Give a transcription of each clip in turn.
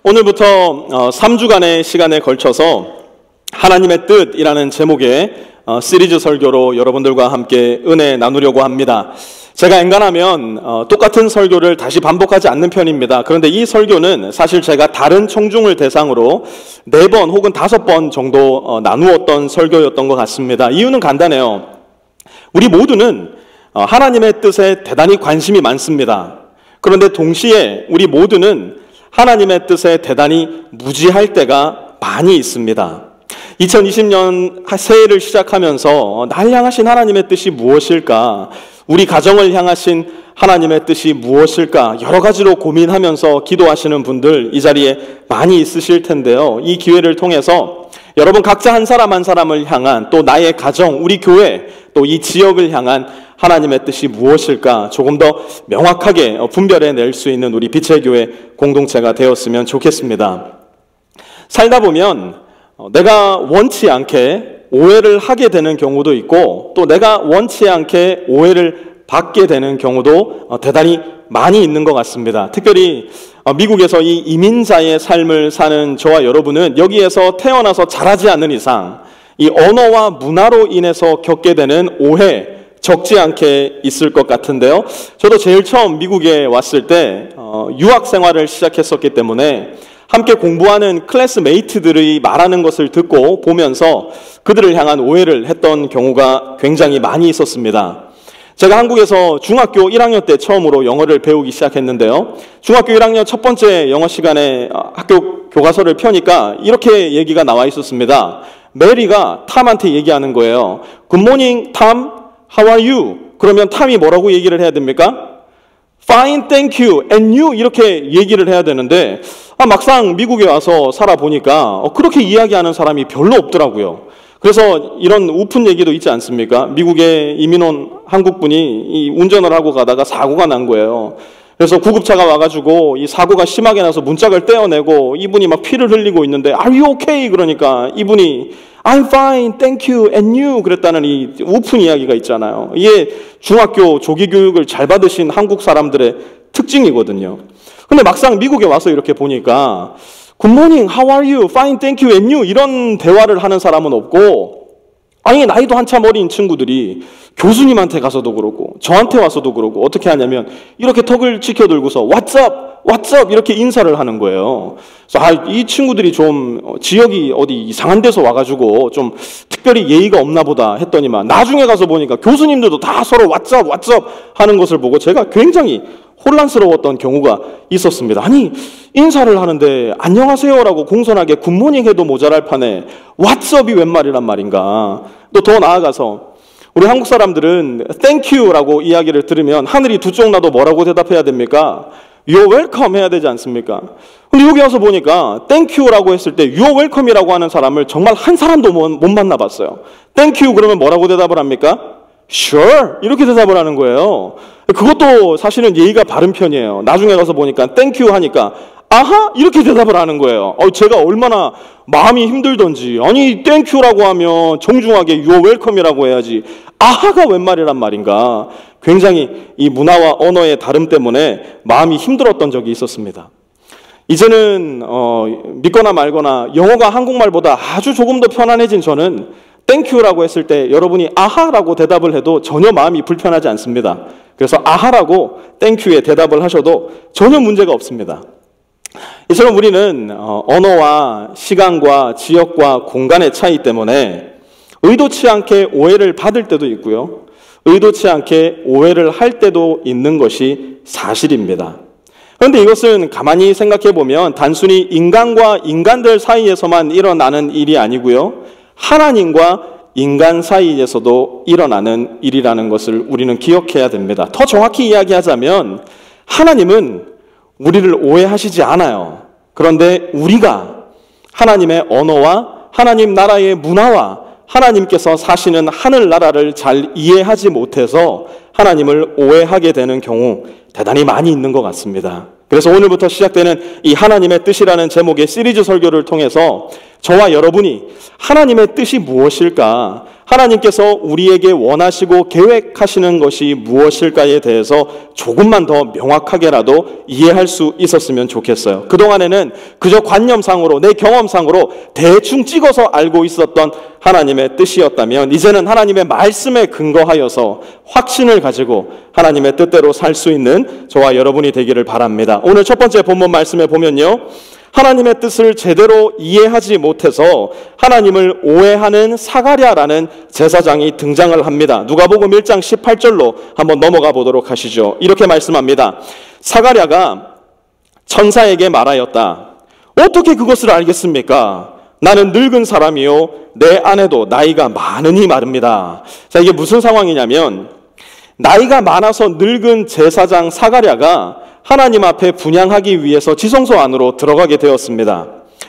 오늘부터 3주간의 시간에 걸쳐서 하나님의 뜻이라는 제목의 시리즈 설교로 여러분들과 함께 은혜 나누려고 합니다. 제가 엔간하면 똑같은 설교를 다시 반복하지 않는 편입니다. 그런데 이 설교는 사실 제가 다른 청중을 대상으로 4번 혹은 5번 정도 나누었던 설교였던 것 같습니다. 이유는 간단해요. 우리 모두는 하나님의 뜻에 대단히 관심이 많습니다. 그런데 동시에 우리 모두는 하나님의 뜻에 대단히 무지할 때가 많이 있습니다. 2020년 새해를 시작하면서 날 향하신 하나님의 뜻이 무엇일까? 우리 가정을 향하신 하나님의 뜻이 무엇일까? 여러 가지로 고민하면서 기도하시는 분들 이 자리에 많이 있으실 텐데요. 이 기회를 통해서 여러분 각자 한 사람 한 사람을 향한, 또 나의 가정, 우리 교회, 또 이 지역을 향한 하나님의 뜻이 무엇일까 조금 더 명확하게 분별해낼 수 있는 우리 빛의 교회 공동체가 되었으면 좋겠습니다. 살다 보면 내가 원치 않게 오해를 하게 되는 경우도 있고, 또 내가 원치 않게 오해를 받게 되는 경우도 대단히 많이 있는 것 같습니다. 특별히 미국에서 이 이민자의 삶을 사는 저와 여러분은 여기에서 태어나서 자라지 않는 이상 이 언어와 문화로 인해서 겪게 되는 오해 적지 않게 있을 것 같은데요. 저도 제일 처음 미국에 왔을 때 유학 생활을 시작했었기 때문에 함께 공부하는 클래스메이트들이 말하는 것을 듣고 보면서 그들을 향한 오해를 했던 경우가 굉장히 많이 있었습니다. 제가 한국에서 중학교 1학년 때 처음으로 영어를 배우기 시작했는데요. 중학교 1학년 첫 번째 영어 시간에 학교 교과서를 펴니까 이렇게 얘기가 나와 있었습니다. 메리가 탐한테 얘기하는 거예요. Good morning, Tom. How are you? 그러면 탐이 뭐라고 얘기를 해야 됩니까? Fine, thank you, and you 이렇게 얘기를 해야 되는데 막상 미국에 와서 살아보니까 그렇게 이야기하는 사람이 별로 없더라고요. 그래서 이런 우픈 얘기도 있지 않습니까? 미국에 이민 온 한국분이 운전을 하고 가다가 사고가 난 거예요. 그래서 구급차가 와가지고 이 사고가 심하게 나서 문짝을 떼어내고 이분이 막 피를 흘리고 있는데 Are you okay? 그러니까 이분이 I'm fine, thank you, and you 그랬다는 이 우픈 이야기가 있잖아요. 이게 중학교 조기 교육을 잘 받으신 한국 사람들의 특징이거든요. 근데 막상 미국에 와서 이렇게 보니까 Good morning, how are you? Fine, thank you, and you 이런 대화를 하는 사람은 없고, 아니 나이도 한참 어린 친구들이 교수님한테 가서도 그러고 저한테 와서도 그러고 어떻게 하냐면 이렇게 턱을 치켜들고서 What's up? What's up? 이렇게 인사를 하는 거예요. 그래서 이 친구들이 좀 지역이 어디 이상한 데서 와가지고 좀 특별히 예의가 없나 보다 했더니만 나중에 가서 보니까 교수님들도 다 서로 What's up? What's up? 하는 것을 보고 제가 굉장히 혼란스러웠던 경우가 있었습니다. 아니 인사를 하는데 안녕하세요라고 공손하게 굿모닝 해도 모자랄 판에 What's up이 웬 말이란 말인가. 또 더 나아가서 우리 한국 사람들은 Thank you라고 이야기를 들으면 하늘이 두 쪽 나도 뭐라고 대답해야 됩니까? You're welcome 해야 되지 않습니까? 근데 여기 와서 보니까 Thank you라고 했을 때 You're welcome이라고 하는 사람을 정말 한 사람도 못 만나봤어요. Thank you 그러면 뭐라고 대답을 합니까? Sure 이렇게 대답을 하는 거예요. 그것도 사실은 예의가 바른 편이에요. 나중에 가서 보니까 Thank you 하니까 아하 이렇게 대답을 하는 거예요. 제가 얼마나 마음이 힘들던지, 아니 Thank you라고 하면 정중하게 You're welcome이라고 해야지 아하가 웬 말이란 말인가. 굉장히 이 문화와 언어의 다름 때문에 마음이 힘들었던 적이 있었습니다. 이제는 믿거나 말거나 영어가 한국말보다 아주 조금 더 편안해진 저는 Thank you라고 했을 때 여러분이 아하라고 대답을 해도 전혀 마음이 불편하지 않습니다. 그래서 아하라고 Thank you에 대답을 하셔도 전혀 문제가 없습니다. 이처럼 우리는 언어와 시간과 지역과 공간의 차이 때문에 의도치 않게 오해를 받을 때도 있고요. 의도치 않게 오해를 할 때도 있는 것이 사실입니다. 그런데 이것은 가만히 생각해 보면 단순히 인간과 인간들 사이에서만 일어나는 일이 아니고요. 하나님과 인간 사이에서도 일어나는 일이라는 것을 우리는 기억해야 됩니다. 더 정확히 이야기하자면 하나님은 우리를 오해하시지 않아요. 그런데 우리가 하나님의 언어와 하나님 나라의 문화와 하나님께서 사시는 하늘나라를 잘 이해하지 못해서 하나님을 오해하게 되는 경우 대단히 많이 있는 것 같습니다. 그래서 오늘부터 시작되는 이 하나님의 뜻이라는 제목의 시리즈 설교를 통해서 저와 여러분이 하나님의 뜻이 무엇일까? 하나님께서 우리에게 원하시고 계획하시는 것이 무엇일까에 대해서 조금만 더 명확하게라도 이해할 수 있었으면 좋겠어요. 그동안에는 그저 관념상으로, 내 경험상으로 대충 찍어서 알고 있었던 하나님의 뜻이었다면 이제는 하나님의 말씀에 근거하여서 확신을 가지고 하나님의 뜻대로 살 수 있는 저와 여러분이 되기를 바랍니다. 오늘 첫 번째 본문 말씀에 보면요, 하나님의 뜻을 제대로 이해하지 못해서 하나님을 오해하는 사가랴라는 제사장이 등장을 합니다. 누가복음 1장 18절로 한번 넘어가 보도록 하시죠. 이렇게 말씀합니다. 사가랴가 천사에게 말하였다. 어떻게 그것을 알겠습니까? 나는 늙은 사람이요 내 아내도 나이가 많으니 말입니다. 자, 이게 무슨 상황이냐면 나이가 많아서 늙은 제사장 사가랴가 하나님 앞에 분향하기 위해서 지성소 안으로 들어가게 되었습니다.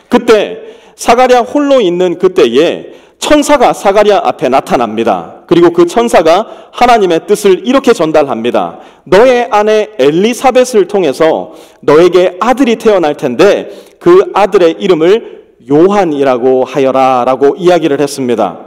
그때 사가랴 홀로 있는 그때에 천사가 사가랴 앞에 나타납니다. 그리고 그 천사가 하나님의 뜻을 이렇게 전달합니다. 너의 아내 엘리사벳을 통해서 너에게 아들이 태어날 텐데 그 아들의 이름을 요한이라고 하여라 라고 이야기를 했습니다.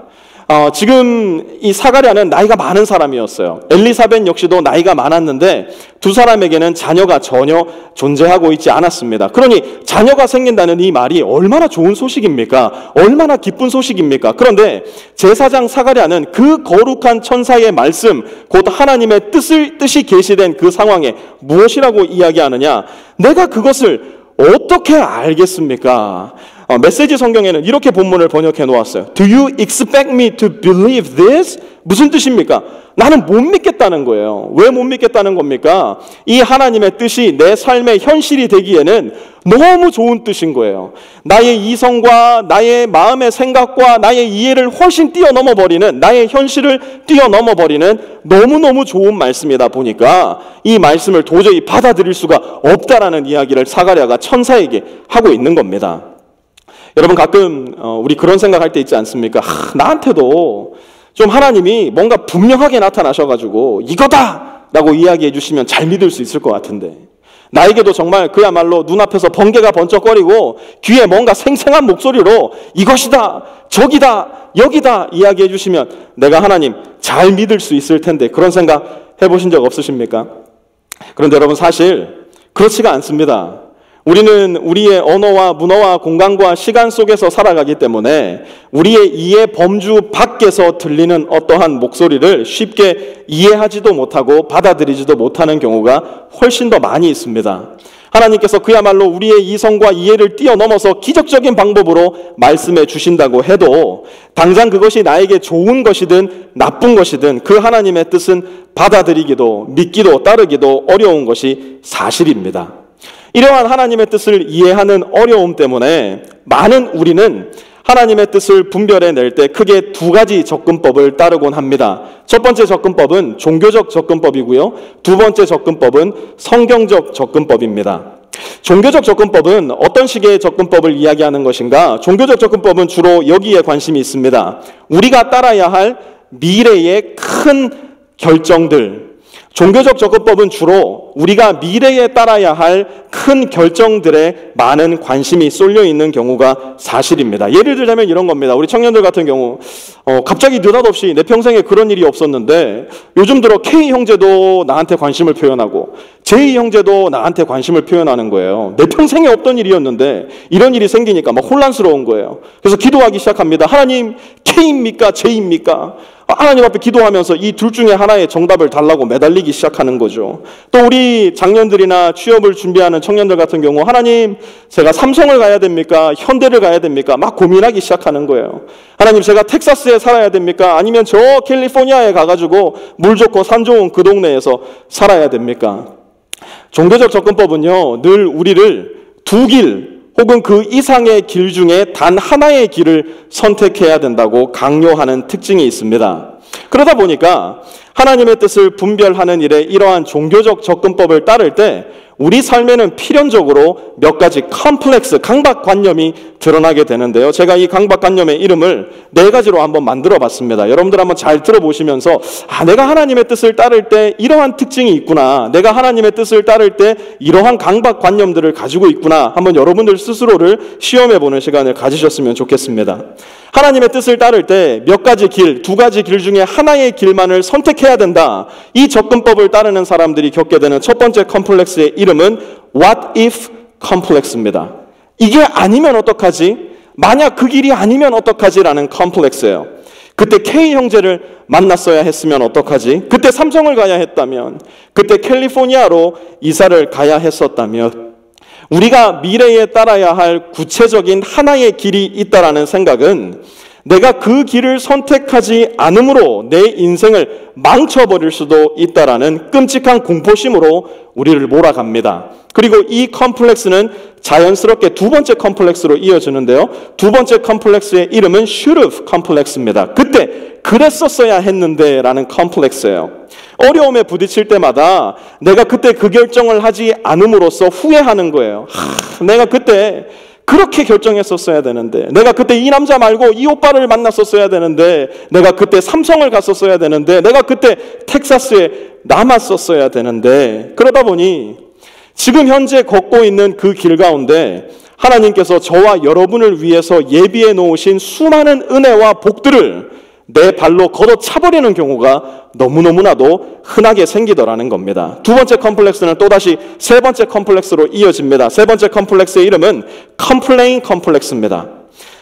지금 이 사가랴는 나이가 많은 사람이었어요. 엘리사벳 역시도 나이가 많았는데 두 사람에게는 자녀가 전혀 존재하고 있지 않았습니다. 그러니 자녀가 생긴다는 이 말이 얼마나 좋은 소식입니까? 얼마나 기쁜 소식입니까? 그런데 제사장 사가랴는 그 거룩한 천사의 말씀, 곧 하나님의 뜻이 계시된 그 상황에 무엇이라고 이야기하느냐? 내가 그것을 어떻게 알겠습니까? 메시지 성경에는 이렇게 본문을 번역해 놓았어요. Do you expect me to believe this? 무슨 뜻입니까? 나는 못 믿겠다는 거예요. 왜 못 믿겠다는 겁니까? 이 하나님의 뜻이 내 삶의 현실이 되기에는 너무 좋은 뜻인 거예요. 나의 이성과 나의 마음의 생각과 나의 이해를 훨씬 뛰어넘어 버리는, 나의 현실을 뛰어넘어 버리는 너무너무 좋은 말씀이다 보니까 이 말씀을 도저히 받아들일 수가 없다라는 이야기를 사가랴가 천사에게 하고 있는 겁니다. 여러분 가끔 우리 그런 생각할 때 있지 않습니까? 나한테도 좀 하나님이 뭔가 분명하게 나타나셔가지고 이거다! 라고 이야기해 주시면 잘 믿을 수 있을 것 같은데 나에게도 정말 그야말로 눈앞에서 번개가 번쩍거리고 귀에 뭔가 생생한 목소리로 이것이다! 저기다! 여기다! 이야기해 주시면 내가 하나님 잘 믿을 수 있을 텐데 그런 생각 해보신 적 없으십니까? 그런데 여러분 사실 그렇지가 않습니다. 우리는 우리의 언어와 문화와 공간과 시간 속에서 살아가기 때문에 우리의 이해 범주 밖에서 들리는 어떠한 목소리를 쉽게 이해하지도 못하고 받아들이지도 못하는 경우가 훨씬 더 많이 있습니다. 하나님께서 그야말로 우리의 이성과 이해를 뛰어넘어서 기적적인 방법으로 말씀해 주신다고 해도 당장 그것이 나에게 좋은 것이든 나쁜 것이든 그 하나님의 뜻은 받아들이기도 믿기도 따르기도 어려운 것이 사실입니다. 이러한 하나님의 뜻을 이해하는 어려움 때문에 많은 우리는 하나님의 뜻을 분별해낼 때 크게 두 가지 접근법을 따르곤 합니다. 첫 번째 접근법은 종교적 접근법이고요. 두 번째 접근법은 성경적 접근법입니다. 종교적 접근법은 어떤 식의 접근법을 이야기하는 것인가? 종교적 접근법은 주로 여기에 관심이 있습니다. 우리가 따라야 할 미래의 큰 결정들, 종교적 접근법은 주로 우리가 미래에 따라야 할 큰 결정들에 많은 관심이 쏠려 있는 경우가 사실입니다. 예를 들자면 이런 겁니다. 우리 청년들 같은 경우 갑자기 느닷없이 내 평생에 그런 일이 없었는데 요즘 들어 K 형제도 나한테 관심을 표현하고 J 형제도 나한테 관심을 표현하는 거예요. 내 평생에 없던 일이었는데 이런 일이 생기니까 막 혼란스러운 거예요. 그래서 기도하기 시작합니다. 하나님 K입니까? J입니까? 하나님 앞에 기도하면서 이 둘 중에 하나의 정답을 달라고 매달리기 시작하는 거죠. 또 우리 장년들이나 취업을 준비하는 청년들 같은 경우 하나님 제가 삼성을 가야 됩니까? 현대를 가야 됩니까? 막 고민하기 시작하는 거예요. 하나님 제가 텍사스에 살아야 됩니까? 아니면 저 캘리포니아에 가가지고 물 좋고 산 좋은 그 동네에서 살아야 됩니까? 종교적 접근법은요 늘 우리를 두 길 혹은 그 이상의 길 중에 단 하나의 길을 선택해야 된다고 강요하는 특징이 있습니다. 그러다 보니까 하나님의 뜻을 분별하는 일에 이러한 종교적 접근법을 따를 때 우리 삶에는 필연적으로 몇 가지 컴플렉스, 강박관념이 드러나게 되는데요. 제가 이 강박관념의 이름을 4가지로 한번 만들어 봤습니다. 여러분들 한번 잘 들어보시면서 내가 하나님의 뜻을 따를 때 이러한 특징이 있구나, 내가 하나님의 뜻을 따를 때 이러한 강박관념들을 가지고 있구나, 한번 여러분들 스스로를 시험해보는 시간을 가지셨으면 좋겠습니다. 하나님의 뜻을 따를 때 몇 가지 길, 2가지 길 중에 하나의 길만을 선택해야 된다, 이 접근법을 따르는 사람들이 겪게 되는 첫 번째 컴플렉스의 이름은 What if 컴플렉스입니다. 이게 아니면 어떡하지? 만약 그 길이 아니면 어떡하지? 라는 컴플렉스예요. 그때 K 형제를 만났어야 했으면 어떡하지? 그때 삼성을 가야 했다면, 그때 캘리포니아로 이사를 가야 했었다면, 우리가 미래에 따라야 할 구체적인 하나의 길이 있다라는 생각은 내가 그 길을 선택하지 않음으로 내 인생을 망쳐버릴 수도 있다라는 끔찍한 공포심으로 우리를 몰아갑니다. 그리고 이 컴플렉스는 자연스럽게 2번째 컴플렉스로 이어지는데요. 2번째 컴플렉스의 이름은 should have 컴플렉스입니다. 그때 그랬었어야 했는데 라는 컴플렉스예요. 어려움에 부딪힐 때마다 내가 그때 그 결정을 하지 않음으로써 후회하는 거예요. 내가 그때 그렇게 결정했었어야 되는데, 내가 그때 이 남자 말고 이 오빠를 만났었어야 되는데, 내가 그때 삼성을 갔었어야 되는데, 내가 그때 텍사스에 남았었어야 되는데, 그러다 보니 지금 현재 걷고 있는 그 길 가운데 하나님께서 저와 여러분을 위해서 예비해 놓으신 수많은 은혜와 복들을 내 발로 걷어차버리는 경우가 너무너무나도 흔하게 생기더라는 겁니다. 2번째 컴플렉스는 또다시 3번째 컴플렉스로 이어집니다. 3번째 컴플렉스의 이름은 컴플레인 컴플렉스입니다.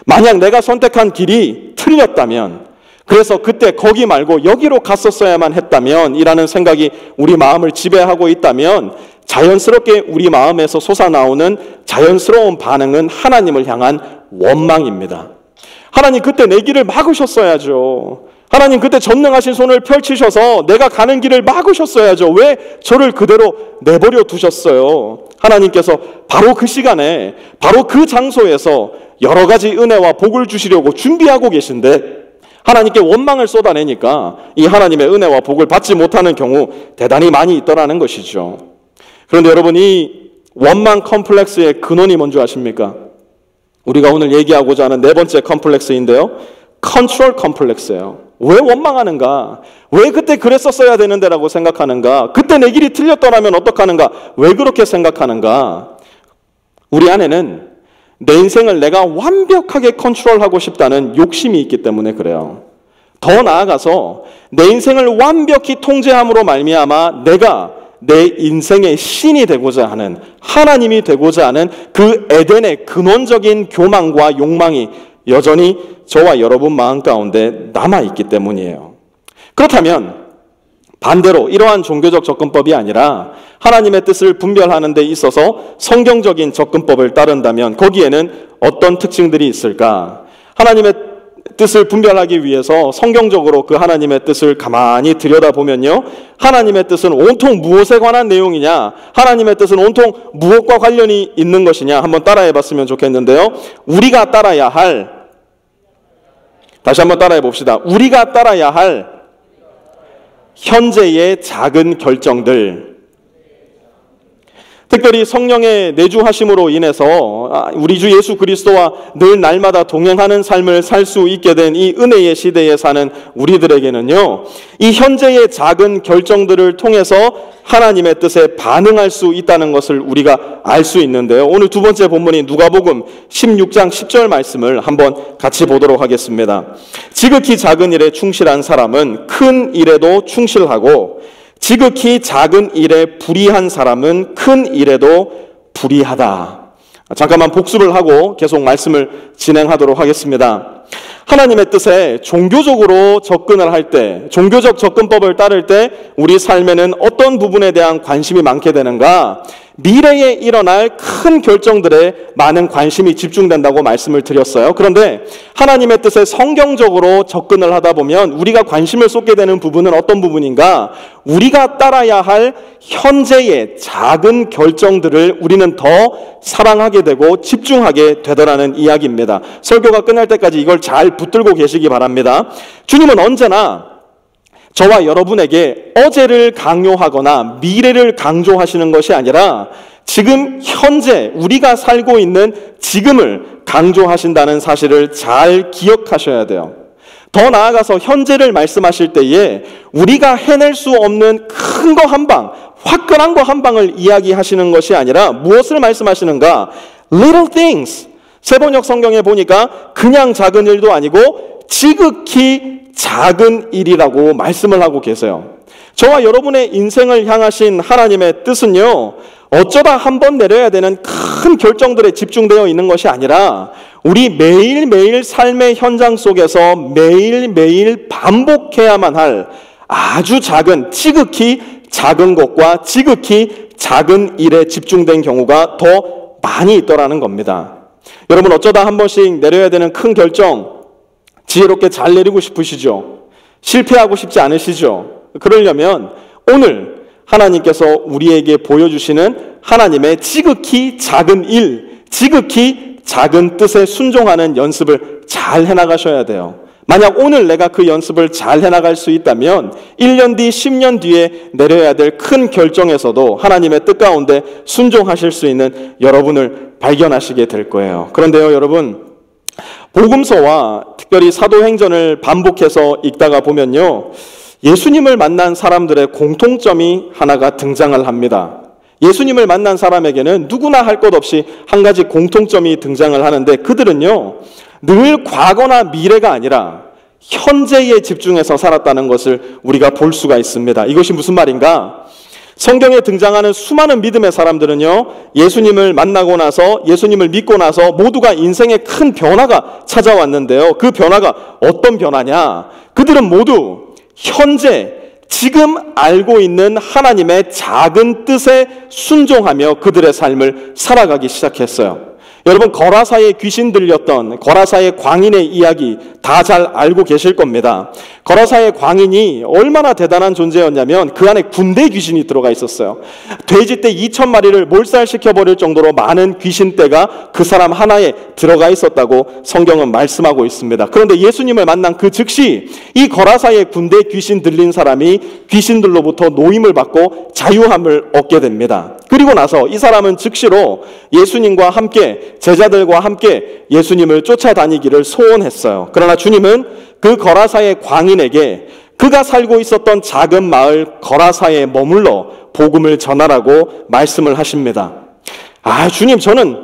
만약 내가 선택한 길이 틀렸다면, 그래서 그때 거기 말고 여기로 갔었어야만 했다면 이라는 생각이 우리 마음을 지배하고 있다면 자연스럽게 우리 마음에서 솟아나오는 자연스러운 반응은 하나님을 향한 원망입니다. 하나님 그때 내 길을 막으셨어야죠. 하나님 그때 전능하신 손을 펼치셔서 내가 가는 길을 막으셨어야죠. 왜 저를 그대로 내버려 두셨어요? 하나님께서 바로 그 시간에 바로 그 장소에서 여러 가지 은혜와 복을 주시려고 준비하고 계신데 하나님께 원망을 쏟아내니까 이 하나님의 은혜와 복을 받지 못하는 경우 대단히 많이 있더라는 것이죠. 그런데 여러분, 이 원망 컴플렉스의 근원이 뭔지 아십니까? 우리가 오늘 얘기하고자 하는 4번째 컴플렉스인데요. 컨트롤 컴플렉스예요. 왜 원망하는가? 왜 그때 그랬었어야 되는데 라고 생각하는가? 그때 내 길이 틀렸더라면 어떡하는가? 왜 그렇게 생각하는가? 우리 안에는 내 인생을 내가 완벽하게 컨트롤하고 싶다는 욕심이 있기 때문에 그래요. 더 나아가서 내 인생을 완벽히 통제함으로 말미암아 내가 내 인생의 신이 되고자 하는, 하나님이 되고자 하는 그 에덴의 근원적인 교만과 욕망이 여전히 저와 여러분 마음 가운데 남아있기 때문이에요. 그렇다면 반대로 이러한 종교적 접근법이 아니라 하나님의 뜻을 분별하는 데 있어서 성경적인 접근법을 따른다면 거기에는 어떤 특징들이 있을까? 하나님의 뜻을 분별하기 위해서 성경적으로 그 하나님의 뜻을 가만히 들여다보면요, 하나님의 뜻은 온통 무엇에 관한 내용이냐, 하나님의 뜻은 온통 무엇과 관련이 있는 것이냐 한번 따라해 봤으면 좋겠는데요. 우리가 따라야 할, 다시 한번 따라해 봅시다. 우리가 따라야 할 현재의 작은 결정들, 특별히 성령의 내주하심으로 인해서 우리 주 예수 그리스도와 늘 날마다 동행하는 삶을 살 수 있게 된 이 은혜의 시대에 사는 우리들에게는요, 이 현재의 작은 결정들을 통해서 하나님의 뜻에 반응할 수 있다는 것을 우리가 알 수 있는데요. 오늘 2번째 본문인 누가복음 16장 10절 말씀을 한번 같이 보도록 하겠습니다. 지극히 작은 일에 충실한 사람은 큰 일에도 충실하고 지극히 작은 일에 불의한 사람은 큰 일에도 불의하다. 잠깐만 복습을 하고 계속 말씀을 진행하도록 하겠습니다. 하나님의 뜻에 종교적으로 접근을 할 때, 종교적 접근법을 따를 때 우리 삶에는 어떤 부분에 대한 관심이 많게 되는가? 미래에 일어날 큰 결정들에 많은 관심이 집중된다고 말씀을 드렸어요. 그런데 하나님의 뜻에 성경적으로 접근을 하다 보면 우리가 관심을 쏟게 되는 부분은 어떤 부분인가? 우리가 따라야 할 현재의 작은 결정들을 우리는 더 사랑하게 되고 집중하게 되더라는 이야기입니다. 설교가 끝날 때까지 이걸 잘 붙들고 계시기 바랍니다. 주님은 언제나 저와 여러분에게 어제를 강요하거나 미래를 강조하시는 것이 아니라 지금 현재 우리가 살고 있는 지금을 강조하신다는 사실을 잘 기억하셔야 돼요. 더 나아가서 현재를 말씀하실 때에 우리가 해낼 수 없는 큰 거 한 방, 화끈한 거 한 방을 이야기하시는 것이 아니라 무엇을 말씀하시는가? Little things. 세번역 성경에 보니까 그냥 작은 일도 아니고 지극히 작은 일이라고 말씀을 하고 계세요. 저와 여러분의 인생을 향하신 하나님의 뜻은요, 어쩌다 한 번 내려야 되는 큰 결정들에 집중되어 있는 것이 아니라 우리 매일매일 삶의 현장 속에서 매일매일 반복해야만 할 아주 작은, 지극히 작은 것과 지극히 작은 일에 집중된 경우가 더 많이 있더라는 겁니다. 여러분, 어쩌다 한 번씩 내려야 되는 큰 결정 지혜롭게 잘 내리고 싶으시죠? 실패하고 싶지 않으시죠? 그러려면 오늘 하나님께서 우리에게 보여주시는 하나님의 지극히 작은 일, 지극히 작은 뜻에 순종하는 연습을 잘 해나가셔야 돼요. 만약 오늘 내가 그 연습을 잘 해나갈 수 있다면 1년 뒤, 10년 뒤에 내려야 될 큰 결정에서도 하나님의 뜻 가운데 순종하실 수 있는 여러분을 발견하시게 될 거예요. 그런데요, 여러분, 복음서와 특별히 사도행전을 반복해서 읽다가 보면요, 예수님을 만난 사람들의 공통점이 하나가 등장을 합니다. 예수님을 만난 사람에게는 누구나 할 것 없이 한 가지 공통점이 등장을 하는데 그들은요, 늘 과거나 미래가 아니라 현재에 집중해서 살았다는 것을 우리가 볼 수가 있습니다. 이것이 무슨 말인가? 성경에 등장하는 수많은 믿음의 사람들은요, 예수님을 만나고 나서, 예수님을 믿고 나서 모두가 인생에 큰 변화가 찾아왔는데요. 그 변화가 어떤 변화냐? 그들은 모두 현재, 지금 알고 있는 하나님의 작은 뜻에 순종하며 그들의 삶을 살아가기 시작했어요. 여러분, 거라사에 귀신 들렸던 거라사의 광인의 이야기 다 잘 알고 계실 겁니다. 거라사의 광인이 얼마나 대단한 존재였냐면 그 안에 군대 귀신이 들어가 있었어요. 돼지떼 2,000마리를 몰살시켜버릴 정도로 많은 귀신떼가 그 사람 하나에 들어가 있었다고 성경은 말씀하고 있습니다. 그런데 예수님을 만난 그 즉시 이 거라사의 군대 귀신 들린 사람이 귀신들로부터 노임을 받고 자유함을 얻게 됩니다. 그리고 나서 이 사람은 즉시로 예수님과 함께, 제자들과 함께 예수님을 쫓아다니기를 소원했어요. 그러나 주님은 그 거라사의 광인에게 그가 살고 있었던 작은 마을 거라사에 머물러 복음을 전하라고 말씀을 하십니다. 아, 주님, 저는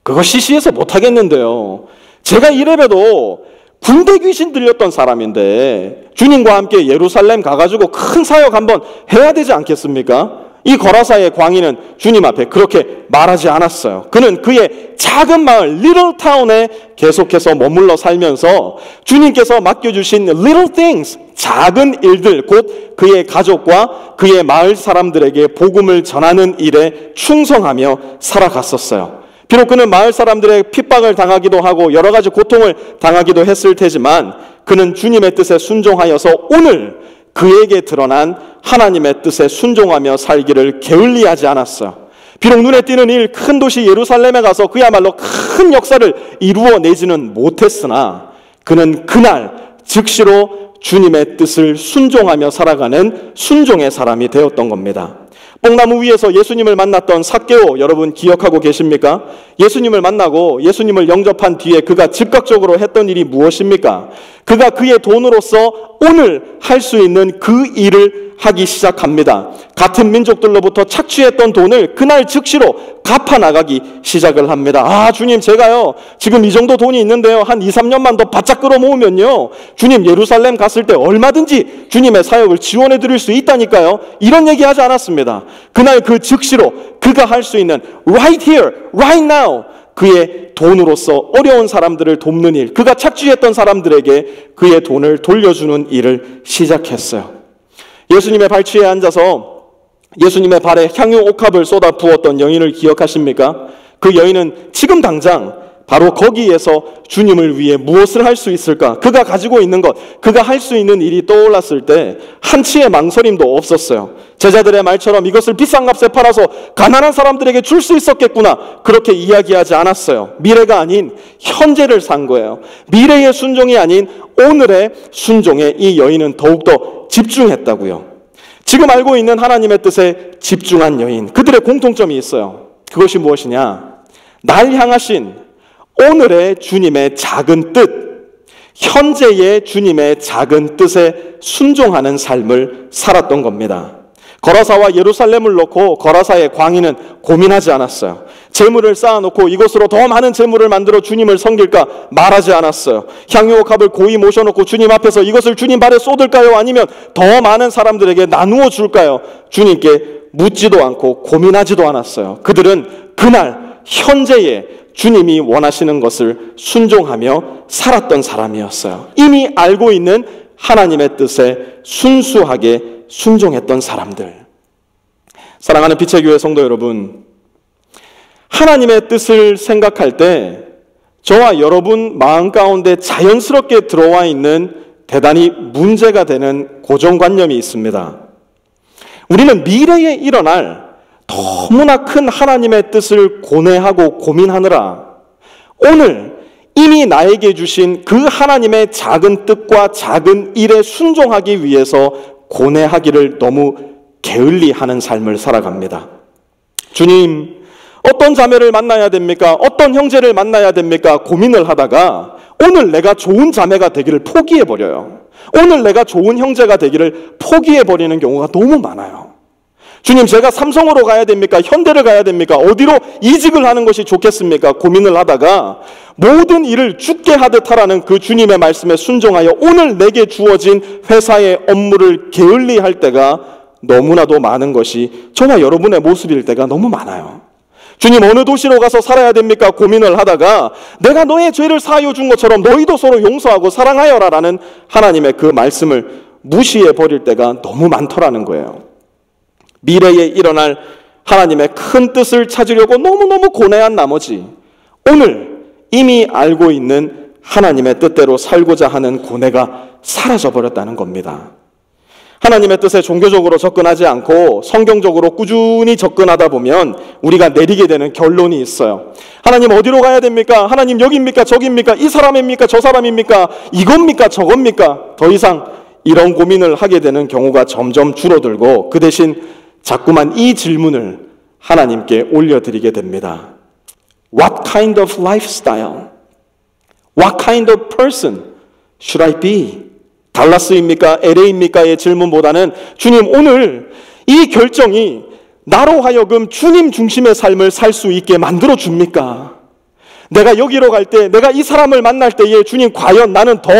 그거 시시해서 못하겠는데요. 제가 이래봬도 군대 귀신 들렸던 사람인데 주님과 함께 예루살렘 가가지고 큰 사역 한번 해야 되지 않겠습니까? 이 거라사의 광인은 주님 앞에 그렇게 말하지 않았어요. 그는 그의 작은 마을 리틀 타운에 계속해서 머물러 살면서 주님께서 맡겨주신 little things, 작은 일들, 곧 그의 가족과 그의 마을 사람들에게 복음을 전하는 일에 충성하며 살아갔었어요. 비록 그는 마을 사람들의 핍박을 당하기도 하고 여러 가지 고통을 당하기도 했을 테지만 그는 주님의 뜻에 순종하여서 오늘 그에게 드러난 하나님의 뜻에 순종하며 살기를 게을리하지 않았어요. 비록 눈에 띄는 일, 큰 도시 예루살렘에 가서 그야말로 큰 역사를 이루어내지는 못했으나 그는 그날 즉시로 주님의 뜻을 순종하며 살아가는 순종의 사람이 되었던 겁니다. 뽕나무 위에서 예수님을 만났던 삭개오, 여러분 기억하고 계십니까? 예수님을 만나고 예수님을 영접한 뒤에 그가 즉각적으로 했던 일이 무엇입니까? 그가 그의 돈으로서 오늘 할 수 있는 그 일을 하기 시작합니다. 같은 민족들로부터 착취했던 돈을 그날 즉시로 갚아나가기 시작을 합니다. 아, 주님, 제가요 지금 이 정도 돈이 있는데요 한 2, 3년만 더 바짝 끌어모으면요 주님, 예루살렘 갔을 때 얼마든지 주님의 사역을 지원해 드릴 수 있다니까요. 이런 얘기 하지 않았습니다. 그날 그 즉시로 그가 할 수 있는 right here, right now, 그의 돈으로서 어려운 사람들을 돕는 일, 그가 착취했던 사람들에게 그의 돈을 돌려주는 일을 시작했어요. 예수님의 발치에 앉아서 예수님의 발에 향유 옥합을 쏟아 부었던 여인을 기억하십니까? 그 여인은 지금 당장 바로 거기에서 주님을 위해 무엇을 할 수 있을까? 그가 가지고 있는 것, 그가 할 수 있는 일이 떠올랐을 때 한치의 망설임도 없었어요. 제자들의 말처럼 이것을 비싼 값에 팔아서 가난한 사람들에게 줄 수 있었겠구나, 그렇게 이야기하지 않았어요. 미래가 아닌 현재를 산 거예요. 미래의 순종이 아닌 오늘의 순종에 이 여인은 더욱더 집중했다고요. 지금 알고 있는 하나님의 뜻에 집중한 여인, 그들의 공통점이 있어요. 그것이 무엇이냐? 날 향하신 오늘의 주님의 작은 뜻, 현재의 주님의 작은 뜻에 순종하는 삶을 살았던 겁니다. 거라사와 예루살렘을 놓고 거라사의 광인은 고민하지 않았어요. 재물을 쌓아놓고 이것으로 더 많은 재물을 만들어 주님을 섬길까 말하지 않았어요. 향유와 값을 고이 모셔놓고 주님 앞에서 이것을 주님 발에 쏟을까요? 아니면 더 많은 사람들에게 나누어 줄까요? 주님께 묻지도 않고 고민하지도 않았어요. 그들은 그날 현재의 주님이 원하시는 것을 순종하며 살았던 사람이었어요. 이미 알고 있는 하나님의 뜻에 순수하게 순종했던 사람들. 사랑하는 빛의 교회 성도 여러분, 하나님의 뜻을 생각할 때 저와 여러분 마음 가운데 자연스럽게 들어와 있는 대단히 문제가 되는 고정관념이 있습니다. 우리는 미래에 일어날 너무나 큰 하나님의 뜻을 고뇌하고 고민하느라 오늘 이미 나에게 주신 그 하나님의 작은 뜻과 작은 일에 순종하기 위해서 고뇌하기를 너무 게을리하는 삶을 살아갑니다. 주님, 어떤 자매를 만나야 됩니까? 어떤 형제를 만나야 됩니까? 고민을 하다가 오늘 내가 좋은 자매가 되기를 포기해버려요. 오늘 내가 좋은 형제가 되기를 포기해버리는 경우가 너무 많아요. 주님, 제가 삼성으로 가야 됩니까? 현대를 가야 됩니까? 어디로 이직을 하는 것이 좋겠습니까? 고민을 하다가 모든 일을 죽게 하듯 하라는 그 주님의 말씀에 순종하여 오늘 내게 주어진 회사의 업무를 게을리할 때가 너무나도 많은 것이 저와 여러분의 모습일 때가 너무 많아요. 주님, 어느 도시로 가서 살아야 됩니까? 고민을 하다가 내가 너의 죄를 사하여 준 것처럼 너희도 서로 용서하고 사랑하여라 라는 하나님의 그 말씀을 무시해 버릴 때가 너무 많더라는 거예요. 미래에 일어날 하나님의 큰 뜻을 찾으려고 너무너무 고뇌한 나머지 오늘 이미 알고 있는 하나님의 뜻대로 살고자 하는 고뇌가 사라져 버렸다는 겁니다. 하나님의 뜻에 종교적으로 접근하지 않고 성경적으로 꾸준히 접근하다 보면 우리가 내리게 되는 결론이 있어요. 하나님 어디로 가야 됩니까? 하나님 여기입니까? 저기입니까? 이 사람입니까? 저 사람입니까? 이겁니까? 저겁니까? 더 이상 이런 고민을 하게 되는 경우가 점점 줄어들고 그 대신 자꾸만 이 질문을 하나님께 올려드리게 됩니다. What kind of lifestyle? What kind of person should I be? 달라스입니까? LA입니까?의 질문보다는 주님, 오늘 이 결정이 나로 하여금 주님 중심의 삶을 살 수 있게 만들어 줍니까? 내가 여기로 갈 때, 내가 이 사람을 만날 때에 주님, 과연 나는 더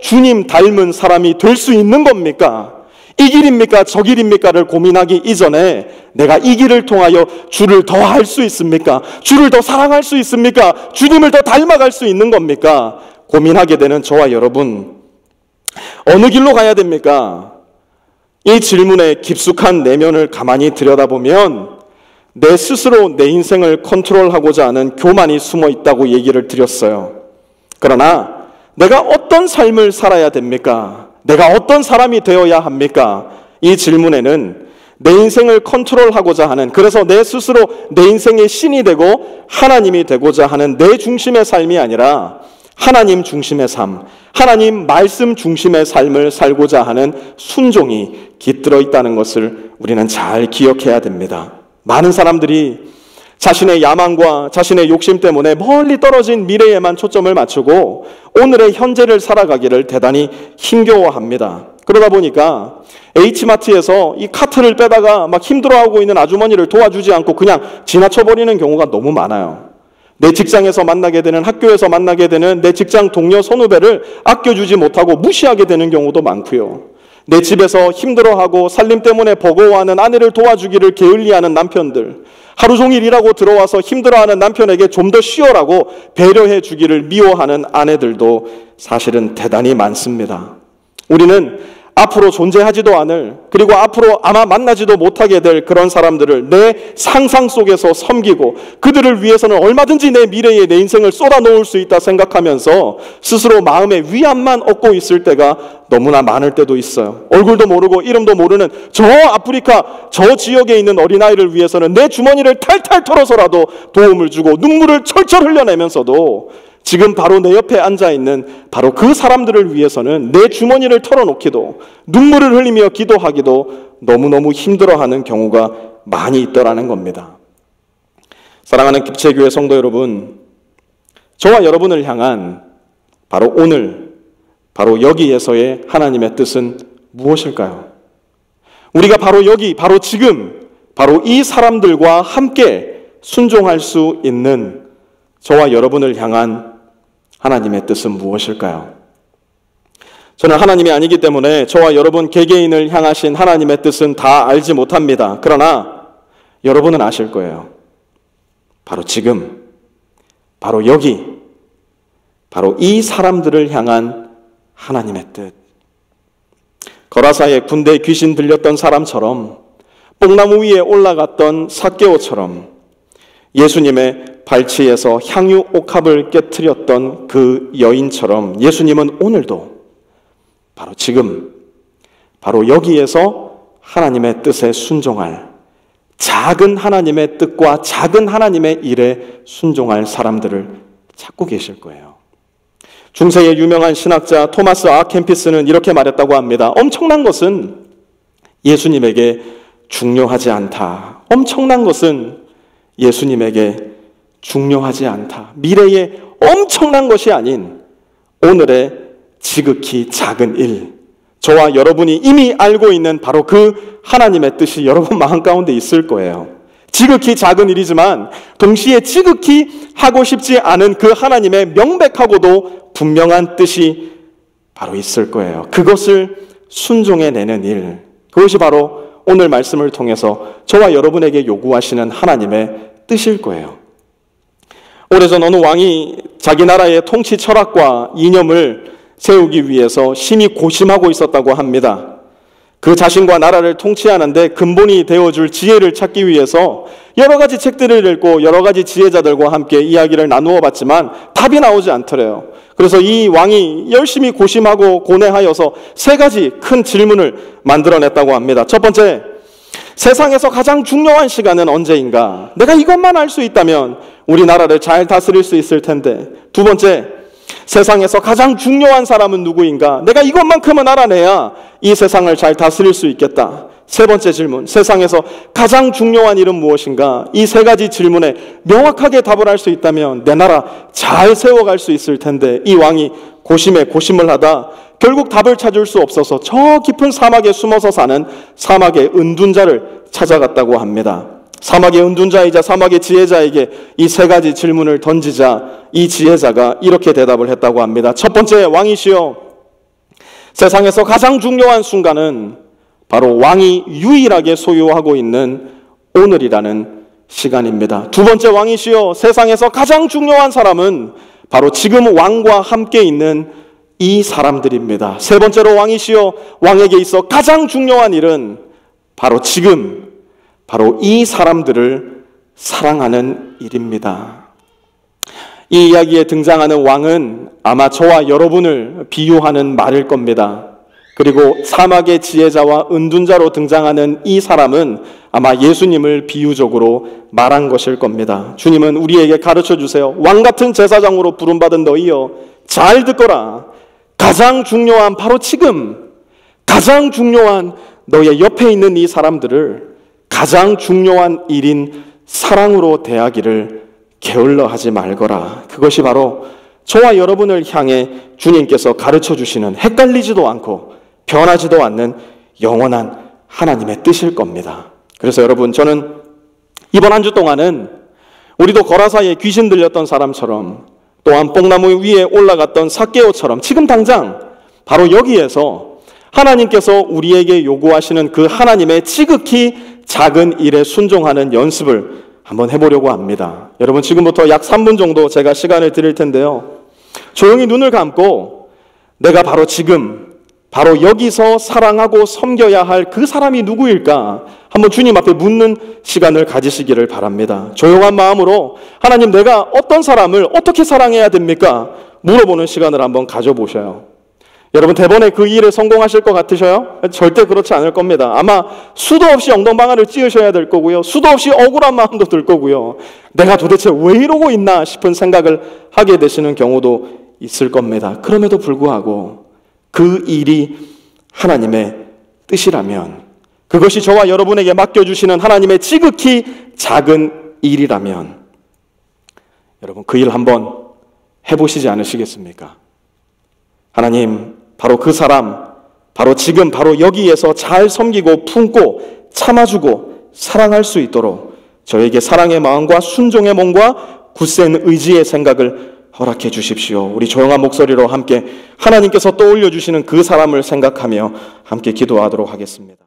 주님 닮은 사람이 될 수 있는 겁니까? 이 길입니까? 저 길입니까?를 고민하기 이전에 내가 이 길을 통하여 주를 더 알 수 있습니까? 주를 더 사랑할 수 있습니까? 주님을 더 닮아갈 수 있는 겁니까? 고민하게 되는 저와 여러분, 어느 길로 가야 됩니까? 이 질문의 깊숙한 내면을 가만히 들여다보면 내 스스로 내 인생을 컨트롤하고자 하는 교만이 숨어 있다고 얘기를 드렸어요. 그러나 내가 어떤 삶을 살아야 됩니까? 내가 어떤 사람이 되어야 합니까? 이 질문에는 내 인생을 컨트롤하고자 하는, 그래서 내 스스로 내 인생의 신이 되고 하나님이 되고자 하는 내 중심의 삶이 아니라 하나님 중심의 삶, 하나님 말씀 중심의 삶을 살고자 하는 순종이 깃들어 있다는 것을 우리는 잘 기억해야 됩니다. 많은 사람들이 자신의 야망과 자신의 욕심 때문에 멀리 떨어진 미래에만 초점을 맞추고 오늘의 현재를 살아가기를 대단히 힘겨워합니다. 그러다 보니까 H마트에서 이 카트를 빼다가 막 힘들어하고 있는 아주머니를 도와주지 않고 그냥 지나쳐버리는 경우가 너무 많아요. 내 직장에서 만나게 되는, 학교에서 만나게 되는 내 직장 동료 선후배를 아껴주지 못하고 무시하게 되는 경우도 많고요. 내 집에서 힘들어하고 살림 때문에 버거워하는 아내를 도와주기를 게을리하는 남편들, 하루 종일 일하고 들어와서 힘들어하는 남편에게 좀 더 쉬어라고 배려해 주기를 미워하는 아내들도 사실은 대단히 많습니다. 우리는 앞으로 존재하지도 않을, 그리고 앞으로 아마 만나지도 못하게 될 그런 사람들을 내 상상 속에서 섬기고 그들을 위해서는 얼마든지 내 미래에 내 인생을 쏟아놓을 수 있다 생각하면서 스스로 마음의 위안만 얻고 있을 때가 너무나 많을 때도 있어요. 얼굴도 모르고 이름도 모르는 저 아프리카 저 지역에 있는 어린아이를 위해서는 내 주머니를 탈탈 털어서라도 도움을 주고 눈물을 철철 흘려내면서도 지금 바로 내 옆에 앉아있는 바로 그 사람들을 위해서는 내 주머니를 털어놓기도, 눈물을 흘리며 기도하기도 너무너무 힘들어하는 경우가 많이 있더라는 겁니다. 사랑하는 기체교회 성도 여러분, 저와 여러분을 향한 바로 오늘, 바로 여기에서의 하나님의 뜻은 무엇일까요? 우리가 바로 여기, 바로 지금, 바로 이 사람들과 함께 순종할 수 있는 저와 여러분을 향한 하나님의 뜻은 무엇일까요? 저는 하나님이 아니기 때문에 저와 여러분 개개인을 향하신 하나님의 뜻은 다 알지 못합니다. 그러나 여러분은 아실 거예요. 바로 지금, 바로 여기, 바로 이 사람들을 향한 하나님의 뜻. 거라사에 군대에 귀신 들렸던 사람처럼, 뽕나무 위에 올라갔던 삭개오처럼, 예수님의 발치에서 향유 옥합을 깨트렸던 그 여인처럼 예수님은 오늘도 바로 지금, 바로 여기에서 하나님의 뜻에 순종할, 작은 하나님의 뜻과 작은 하나님의 일에 순종할 사람들을 찾고 계실 거예요. 중세의 유명한 신학자 토마스 아 캠피스는 이렇게 말했다고 합니다. 엄청난 것은 예수님에게 중요하지 않다. 엄청난 것은 예수님에게 중요하지 않다. 미래의 엄청난 것이 아닌 오늘의 지극히 작은 일, 저와 여러분이 이미 알고 있는 바로 그 하나님의 뜻이 여러분 마음 가운데 있을 거예요. 지극히 작은 일이지만 동시에 지극히 하고 싶지 않은 그 하나님의 명백하고도 분명한 뜻이 바로 있을 거예요. 그것을 순종해내는 일, 그것이 바로 오늘 말씀을 통해서 저와 여러분에게 요구하시는 하나님의 뜻일 거예요. 오래전 어느 왕이 자기 나라의 통치 철학과 이념을 세우기 위해서 심히 고심하고 있었다고 합니다. 그 자신과 나라를 통치하는데 근본이 되어줄 지혜를 찾기 위해서 여러 가지 책들을 읽고 여러 가지 지혜자들과 함께 이야기를 나누어 봤지만 답이 나오지 않더래요. 그래서 이 왕이 열심히 고심하고 고뇌하여서 세 가지 큰 질문을 만들어냈다고 합니다. 첫 번째, 세상에서 가장 중요한 시간은 언제인가? 내가 이것만 알 수 있다면 우리나라를 잘 다스릴 수 있을 텐데. 두 번째, 세상에서 가장 중요한 사람은 누구인가? 내가 이것만큼은 알아내야 이 세상을 잘 다스릴 수 있겠다. 세 번째 질문, 세상에서 가장 중요한 일은 무엇인가? 이 세 가지 질문에 명확하게 답을 할 수 있다면 내 나라 잘 세워갈 수 있을 텐데. 이 왕이 고심에 고심을 하다 결국 답을 찾을 수 없어서 저 깊은 사막에 숨어서 사는 사막의 은둔자를 찾아갔다고 합니다. 사막의 은둔자이자 사막의 지혜자에게 이 세 가지 질문을 던지자 이 지혜자가 이렇게 대답을 했다고 합니다. 첫 번째, 왕이시여, 세상에서 가장 중요한 순간은 바로 왕이 유일하게 소유하고 있는 오늘이라는 시간입니다. 두 번째, 왕이시여, 세상에서 가장 중요한 사람은 바로 지금 왕과 함께 있는 이 사람들입니다. 세 번째로, 왕이시여, 왕에게 있어 가장 중요한 일은 바로 지금, 바로 이 사람들을 사랑하는 일입니다. 이 이야기에 등장하는 왕은 아마 저와 여러분을 비유하는 말일 겁니다. 그리고 사막의 지혜자와 은둔자로 등장하는 이 사람은 아마 예수님을 비유적으로 말한 것일 겁니다. 주님은 우리에게 가르쳐 주세요. 왕 같은 제사장으로 부름받은 너희여, 잘 듣거라. 가장 중요한 바로 지금, 가장 중요한 너의 옆에 있는 이 사람들을 가장 중요한 일인 사랑으로 대하기를 게을러 하지 말거라. 그것이 바로 저와 여러분을 향해 주님께서 가르쳐 주시는 헷갈리지도 않고 변하지도 않는 영원한 하나님의 뜻일 겁니다. 그래서 여러분, 저는 이번 한 주 동안은 우리도 거라사에 귀신 들렸던 사람처럼, 또한 뽕나무 위에 올라갔던 삭개오처럼 지금 당장 바로 여기에서 하나님께서 우리에게 요구하시는 그 하나님의 지극히 작은 일에 순종하는 연습을 한번 해보려고 합니다. 여러분, 지금부터 약 3분 정도 제가 시간을 드릴 텐데요. 조용히 눈을 감고 내가 바로 지금, 바로 여기서 사랑하고 섬겨야 할 그 사람이 누구일까? 한번 주님 앞에 묻는 시간을 가지시기를 바랍니다. 조용한 마음으로 하나님, 내가 어떤 사람을 어떻게 사랑해야 됩니까? 물어보는 시간을 한번 가져보셔요. 여러분 대번에 그 일에 성공하실 것 같으셔요? 절대 그렇지 않을 겁니다. 아마 수도 없이 엉덩방아를 찧으셔야 될 거고요. 수도 없이 억울한 마음도 들 거고요. 내가 도대체 왜 이러고 있나 싶은 생각을 하게 되시는 경우도 있을 겁니다. 그럼에도 불구하고 그 일이 하나님의 뜻이라면, 그것이 저와 여러분에게 맡겨주시는 하나님의 지극히 작은 일이라면 여러분 그 일 한번 해보시지 않으시겠습니까? 하나님, 바로 그 사람, 바로 지금 바로 여기에서 잘 섬기고 품고 참아주고 사랑할 수 있도록 저에게 사랑의 마음과 순종의 몸과 굳센 의지의 생각을 허락해 주십시오. 우리 조용한 목소리로 함께 하나님께서 떠올려 주시는 그 사람을 생각하며 함께 기도하도록 하겠습니다.